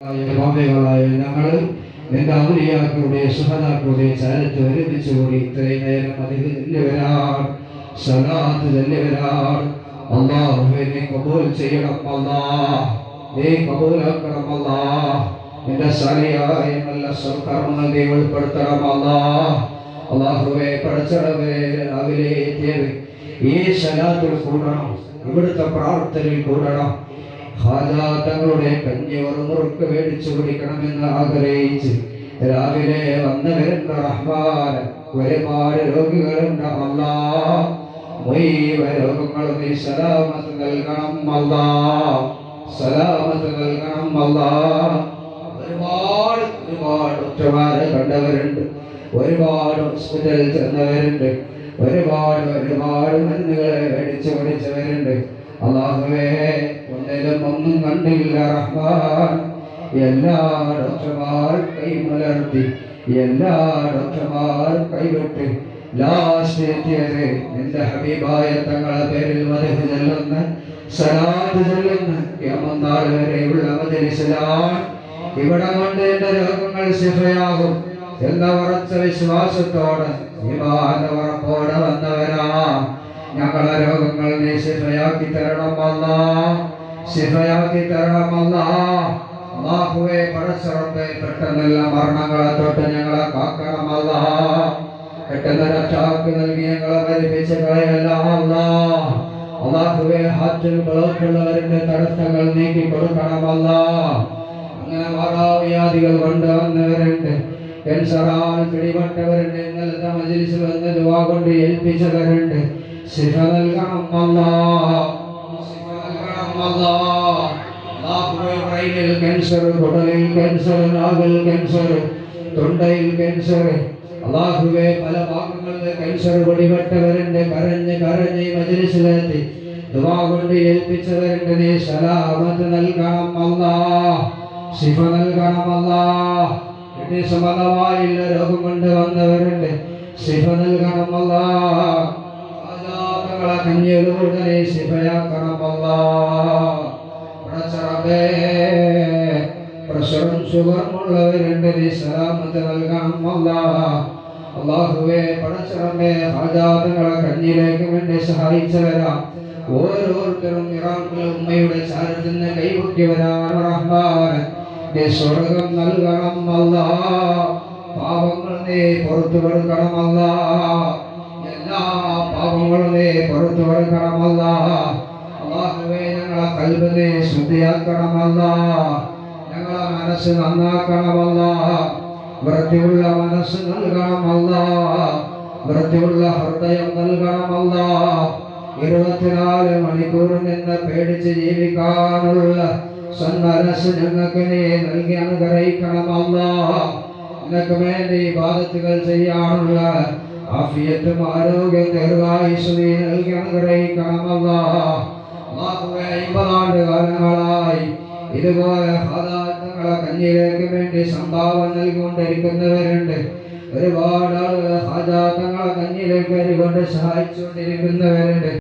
പാപികളായ ഞങ്ങൾ നിന്റെ ഔലിയാക്കളുടെ സുഹദാക്കളുടെ ചാരത്ത് ഒരുമിച്ച് കൂടി ഇത്രയും നേരം അതിന് ചെല്ലുവരാൻ സലാത്ത് ചെല്ലുവരാൻ അല്ലാഹുവേ നീ കബൂൽ ചെയ്യണം അല്ലാഹ്, നീ കബൂലാക്കണം അല്ലാഹ്. നിന്റെ സാലിയായ നല്ല സൽക്കർമ്മങ്ങൾ നീ ഉൾപ്പെടുത്തണം അല്ലാഹ്. അല്ലാഹുവേ പഠിച്ചവരെ രാവിലെ എത്തിയത് ഈ സലാത്തിൽ കൂടണം, ഇവിടുത്തെ പ്രാർത്ഥനയിൽ കൂടണം. തങ്ങളുടെ കഞ്ഞിയോർ മുറുക്ക് മേടിച്ചു കുടിക്കണമെന്ന് ആഗ്രഹിച്ച് രാവിലെ വന്നവരുണ്ട് റഹ്മാൻ. ഒരുപാട് രോഗികളുണ്ട് അല്ലാഹ്, മുഴുവൻ രോഗങ്ങളും നീ സലാമത്ത് നൽകണം അല്ലാഹ്, സലാമത്ത് നൽകണം അല്ലാഹ്. ഒരുപാട് ഡോക്ടർമാരെ കണ്ടവരുണ്ട്, ഒരുപാട് ഹോസ്പിറ്റലിൽ ചെന്നവരുണ്ട്, ഒരുപാട് മരുന്നുകളെ മേടിച്ചു കുടിച്ചവരുണ്ട്. അല്ലാഹുവേ ഒന്നിലും ഒന്നും കണ്ടില്ല റഹ്മാൻ. എല്ലാ ഡോക്ടർമാർ കൈമലർത്തി, എല്ലാ ഡോക്ടർമാർ കൈവിട്ട് ലാസ്റ്റ് എത്തിയത് നിന്റെ ഹബീബായ തങ്ങളെ പേരിൽ മദഹ് ചൊല്ലുന്ന സലാത്ത് ചൊല്ലുന്ന ഖിയാമത്ത് നാൾ വരെയുള്ള മജ്‌ലിസിലാണ്. ഇവിടെ കൊണ്ട് എന്റെ രോഗങ്ങൾ ശിഫയാകും എന്ന ഉറച്ച വിശ്വാസത്തോടെ ഉറപ്പോടെ വന്നവരാ. ഞങ്ങളെ രോഗങ്ങൾ നീ ശിഫയാക്കി തരണം അല്ലാഹ്, ശിഫയാക്കി തരണം അല്ലാഹ്. അല്ലാഹുവേ പടച്ചറപ്പേ പെട്ടെന്നുള്ള മരണങ്ങളെ തൊട്ട് ഞങ്ങളെ കാക്കണം അല്ലാഹ്. പെട്ടെന്ന് രക്ഷാക്ക് നൽകി ഞങ്ങളെ മരിപ്പിച്ച് കളയല്ല അല്ലാഹ്. അല്ലാഹുവേ ഹാർട്ടിൽ ബ്ലോക്കുള്ളവരുടെ തടസ്സങ്ങൾ നീക്കി കൊടുക്കണം അല്ലാഹ്. അങ്ങനെ മാറാവ്യാധികൾ കൊണ്ട് വന്നവരുണ്ട്, ക്യാൻസറാൽ പിടിപെട്ടവരുണ്ട്, ഇന്നലത്തെ മജ്‌ലിസിൽ വന്ന് ദുആ കൊണ്ട് ഏൽപ്പിച്ചവരുണ്ട്. ശിഫ നൽകണം അല്ലാഹ്, ശിഫ നൽകണം അല്ലാഹ്. അല്ലാഹുവേ ബ്രെയിനിൽ ക്യാൻസർ, കുടലിൽ ക്യാൻസർ, നാവിൽ ക്യാൻസർ, തൊണ്ടയിൽ ക്യാൻസർ, അല്ലാഹുവേ പല ഭാഗങ്ങളിൽ ക്യാൻസർ പിടിപെട്ടവരുണ്ട്. കരഞ്ഞ് മജ്‌ലിസിലെത്തി ദുആ കൊണ്ട് ഏൽപ്പിച്ചവരുണ്ട്. നീ സലാമത്ത് നൽകണം അല്ലാഹ്, ശിഫ നൽകണം അല്ലാഹ്. ഇനി സമാധാനമായില്ല രോഗം കൊണ്ട് വന്നവരുണ്ട്, ശിഫ നൽകണം അല്ലാഹ്. ആജാതകളെ കഞ്ഞിയിലൂടെ നീ ശിഫയാക്കണം അല്ലാഹ്. പടച്ചറബേ പ്രഷറും ഷുഗറും ഉള്ളവരുണ്ട്, നീ സലാമത്ത് നൽകണം അല്ലാഹ്. അല്ലാഹുവേ പടച്ചറബേ ആജാതകളെ കഞ്ഞിയിലേക്ക് വേണ്ടി സഹായിച്ചവരാ ഓരോരുത്തരും ഇറാഖിലെ ഉമ്മയുടെ ചാരത്തിൽ നിന്ന് കൈപൊക്കിയവരാണ് റഹ്മാൻ. നീ സ്വർഗം നൽകണം അല്ലാഹ്, പാപങ്ങൾ നീ പുറത്തു കൊടുക്കണം അല്ലാഹ്, എല്ലാ പാപങ്ങളും നീ പുറത്തു കൊടുക്കണം അല്ലാഹ്. അല്ലാഹുവേ ഞങ്ങളെ ഖൽബ് നീ ശുദ്ധിയാക്കണം അല്ലാഹ്, ഞങ്ങളെ മനസ്സ് നന്നാക്കണം അല്ലാഹ്. വൃത്തിയുള്ള മനസ്സ് നൽകണം അല്ലാഹ്, വൃത്തിയുള്ള ഹൃദയം നൽകണം അല്ലാഹ്. 24 മണിക്കൂർ നിന്ന് പേടിച്ച് ജീവിക്കാനുള്ള സന്മനസ്സ് ഞങ്ങൾക്ക് നീ നൽകി അനുഗ്രഹിക്കണം അല്ലാഹ്. നിനക്ക് വേണ്ടി ഇബാദത്തുകൾ ചെയ്യാനുള്ള ആഫിയത്തും ആരോഗ്യം ദീർഘായുസ്സും നീ നൽകി അനുഗ്രഹിക്കണം അല്ലാഹ്. അല്ലാഹുവേ 50 കാലങ്ങളായി ഇതുപോലെ ഹാദാത്തുകളെ കഞ്ഞിയിലേക്ക് വേണ്ടി സംഭാവന നൽകിക്കൊണ്ടിരിക്കുന്നവരുണ്ട്. ഒരുപാട് ആളുകൾ ഹാജാത്തങ്ങളെ കഞ്ഞിയിലേക്ക് കൊണ്ട് സഹായിച്ചുകൊണ്ടിരിക്കുന്നവരുണ്ട്.